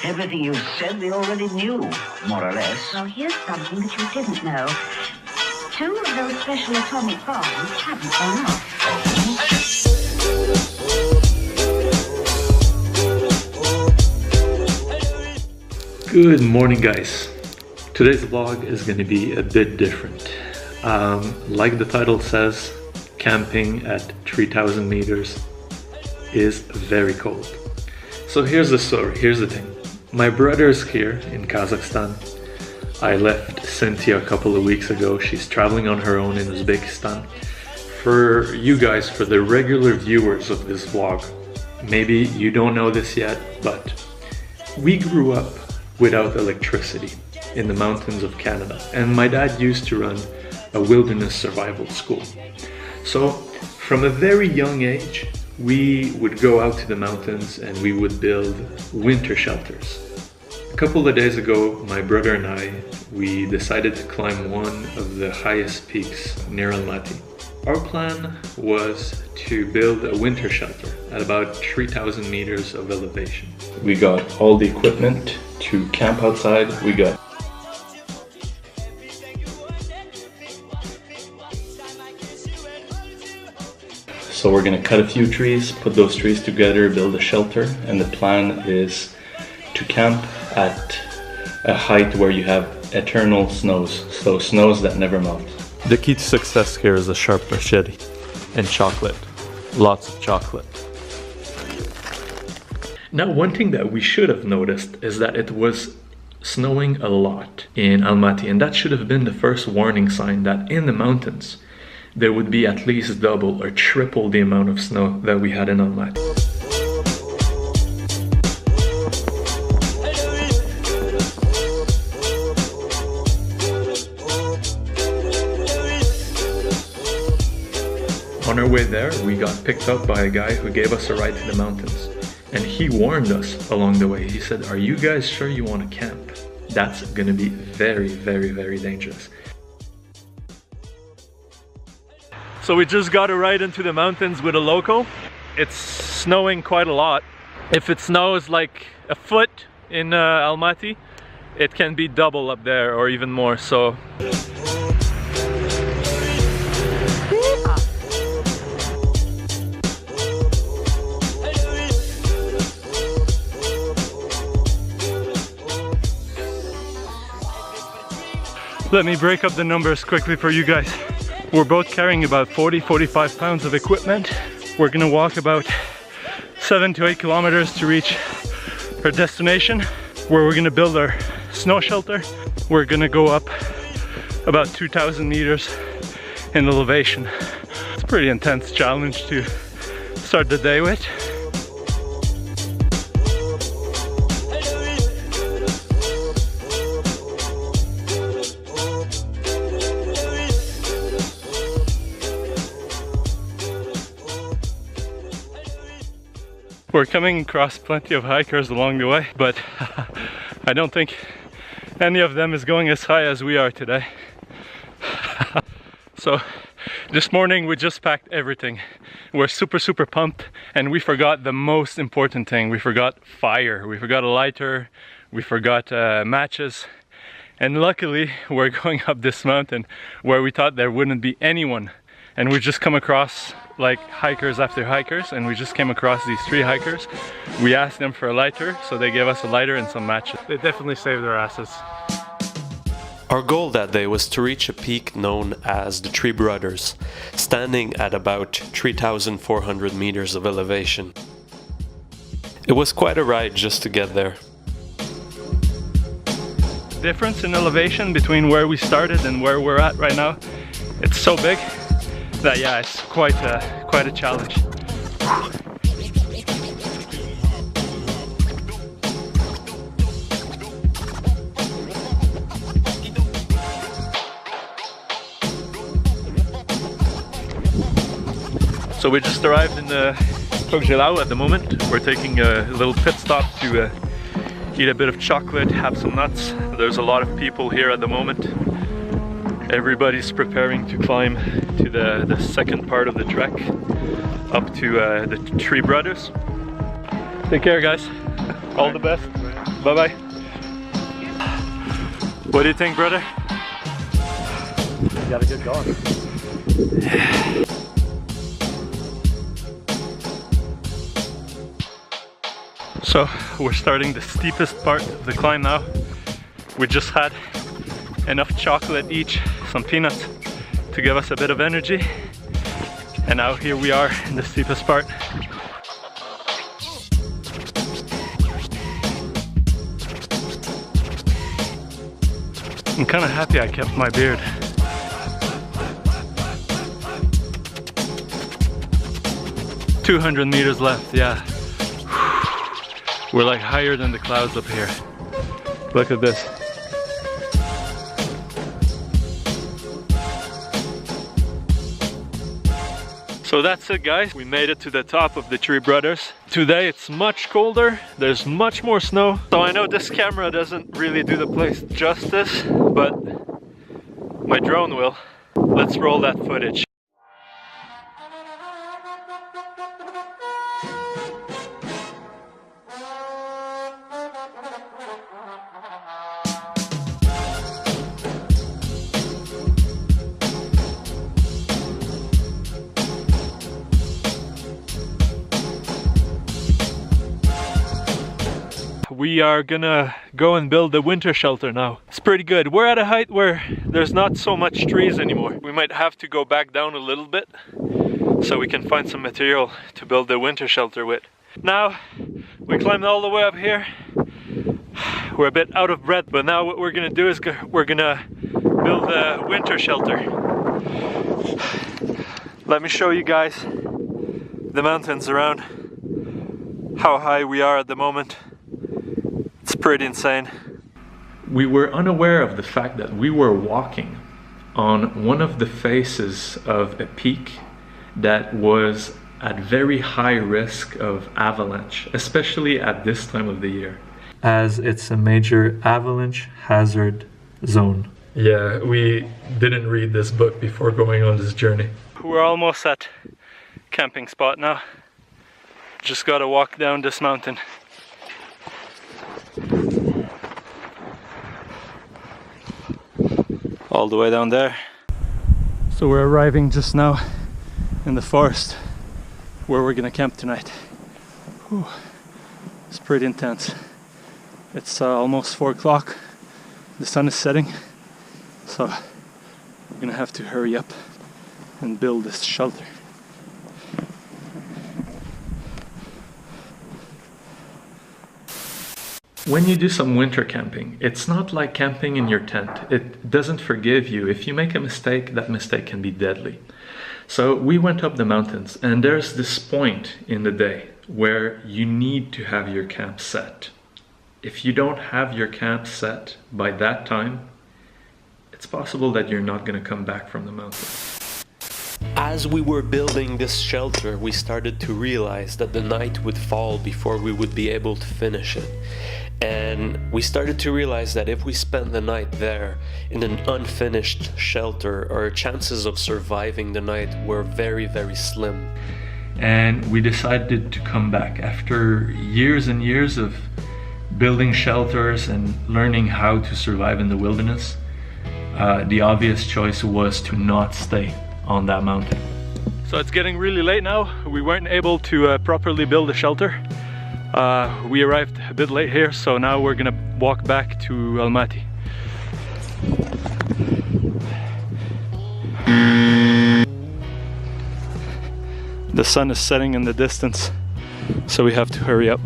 Everything you said they already knew, more or less. Well, here's something that you didn't know. 2 of those special atomic bombs haven't gone off. Good morning, guys. Today's vlog is going to be a bit different. Like the title says, camping at 3,000 meters is very cold. So here's the story, here's the thing. My brother is here in Kazakhstan. I left Cynthia a couple of weeks ago. She's traveling on her own in Uzbekistan. For you guys, for the regular viewers of this vlog, maybe you don't know this yet, but we grew up without electricity in the mountains of Canada. And my dad used to run a wilderness survival school. So from a very young age, we would go out to the mountains and we would build winter shelters. A couple of days ago, my brother and I, we decided to climb one of the highest peaks near Almaty. Our plan was to build a winter shelter at about 3,000 meters of elevation. We got all the equipment to camp outside. So we're gonna cut a few trees, put those trees together, build a shelter, and the plan is to camp at a height where you have eternal snows, so snows that never melt. The key to success here is a sharp machete and chocolate, lots of chocolate. Now, one thing that we should have noticed is that it was snowing a lot in Almaty, and that should have been the first warning sign that in the mountains there would be at least double or triple the amount of snow that we had in Almaty. On our way there, we got picked up by a guy who gave us a ride to the mountains. And he warned us along the way. He said, "Are you guys sure you want to camp? That's gonna be very, very, very dangerous." So we just got a ride into the mountains with a local. It's snowing quite a lot. If it snows like a foot in Almaty, it can be double up there or even more. So let me break up the numbers quickly for you guys. We're both carrying about 40-45 pounds of equipment. We're gonna walk about 7 to 8 kilometers to reach our destination, where we're gonna build our snow shelter. We're gonna go up about 2,000 meters in elevation. It's a pretty intense challenge to start the day with. We're coming across plenty of hikers along the way, but I don't think any of them is going as high as we are today. So this morning we just packed everything. We're super pumped, and we forgot the most important thing. We forgot fire. We forgot a lighter. We forgot matches. And luckily we're going up this mountain where we thought there wouldn't be anyone. And we just come across like hikers after hikers, and we just came across these 3 hikers. We asked them for a lighter, so they gave us a lighter and some matches. They definitely saved their asses. Our goal that day was to reach a peak known as the Three Brothers, standing at about 3,400 meters of elevation. It was quite a ride just to get there. The difference in elevation between where we started and where we're at right now, it's so big that yeah, it's quite a challenge. So we just arrived in Ile-Alatau at the moment. We're taking a little pit stop to eat a bit of chocolate, have some nuts. There's a lot of people here at the moment. Everybody's preparing to climb to the second part of the trek up to the Three Brothers. Take care, guys. All the best. Bye-bye. What do you think, brother? You got a good going. So we're starting the steepest part of the climb now. We just had enough chocolate each, some peanuts, to give us a bit of energy. And now here we are in the steepest part. I'm kind of happy I kept my beard. "200 meters left, yeah. We're like higher than the clouds up here. Look at this. So that's it, guys. We made it to the top of the Three Brothers. Today it's much colder, there's much more snow. So I know this camera doesn't really do the place justice, but my drone will. Let's roll that footage. We are gonna go and build a winter shelter now. It's pretty good. We're at a height where there's not so much trees anymore. We might have to go back down a little bit so we can find some material to build the winter shelter with. Now, we climbed all the way up here. We're a bit out of breath, but now what we're gonna do is we're gonna build a winter shelter. Let me show you guys the mountains around, how high we are at the moment. It's pretty insane. We were unaware of the fact that we were walking on one of the faces of a peak that was at very high risk of avalanche, especially at this time of the year, as it's a major avalanche hazard zone. Yeah, we didn't read this book before going on this journey. We're almost at camping spot now. Just gotta walk down this mountain. All the way down there. So we're arriving just now in the forest where we're gonna camp tonight. Whew. It's pretty intense. It's almost 4 o'clock. The sun is setting, so we're gonna have to hurry up and build this shelter. When you do some winter camping, it's not like camping in your tent. It doesn't forgive you. If you make a mistake, that mistake can be deadly. So we went up the mountains, and there's this point in the day where you need to have your camp set. If you don't have your camp set by that time, it's possible that you're not going to come back from the mountain. As we were building this shelter, we started to realize that the night would fall before we would be able to finish it. And we started to realize that if we spent the night there in an unfinished shelter, our chances of surviving the night were very, very slim. And we decided to come back after years and years of building shelters and learning how to survive in the wilderness. The obvious choice was to not stay on that mountain. So it's getting really late now. We weren't able to properly build a shelter. We arrived a bit late here, so now we're gonna walk back to Almaty. The sun is setting in the distance, so we have to hurry up.